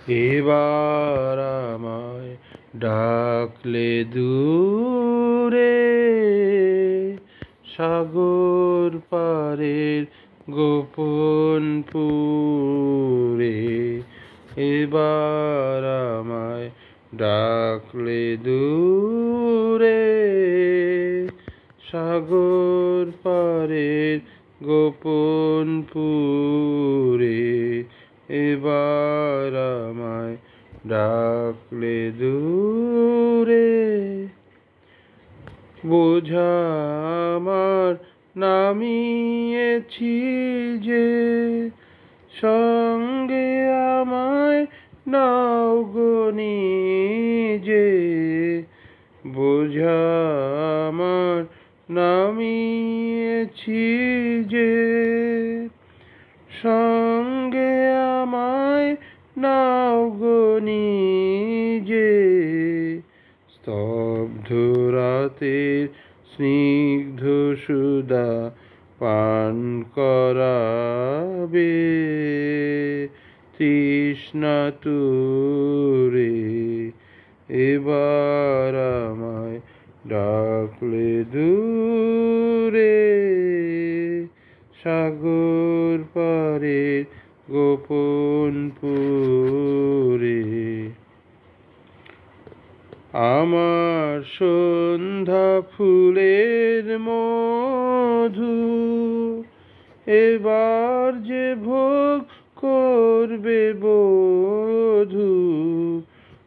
এবার আমায় ডাকলে দূরে, সাগর পারের গোপন পুরে। এবার আমায় ডাকলে দূরে, সাগর পারের গোপন পুরে। এবার আমায় ডাকলে দূরে, বোঝা আমার নামিয়েছি যে, সঙ্গে আমায় নাও গো নিজে। বোঝা আমার নামিয়েছি যে, সঙ্গে আমায় নাও গো নিজে। স্তব্ধ রাতের স্নিগ্ধ সুধা পান করাবে, তৃষ্ণা তুরে। এবার আমায় ডাকলে দূরে, সাগর পারের গোপন পুরে। আমার সন্ধ্যা ফুলের মধু এবার যে ভোগ করবে বধূ।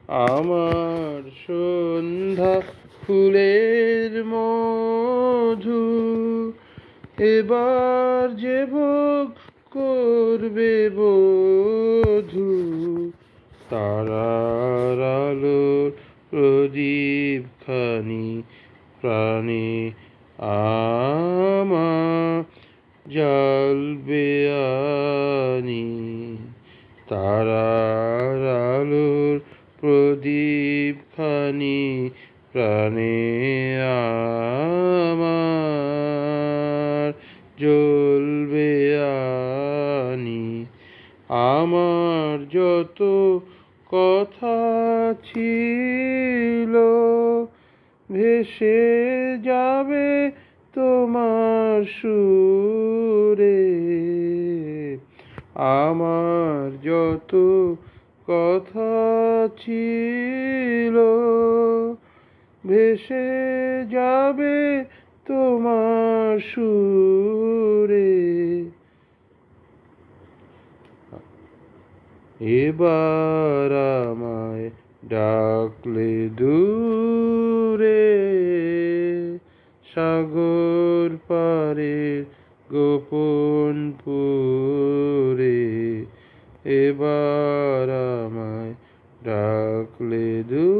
আমার সন্ধ্যা ফুলের মধু এবার যে ভোগ করবে বধূ। তারার আলোর প্রদীপ খানি প্রাণে আমার জ্বালবে আনি। তারার আলোর প্রদীপ খানি প্রাণে আমার জ্বলবে আনি। আমার যত কথা ছিল ভেসে যাবে তোমার সুরে। আমার যত কথা ছিল ভেসে যাবে তোমার সুরে। এবার আমায় ডাকলে দূরে, সাগর পারের গোপন পুরে। এবার আমায় ডাকলে দূরে।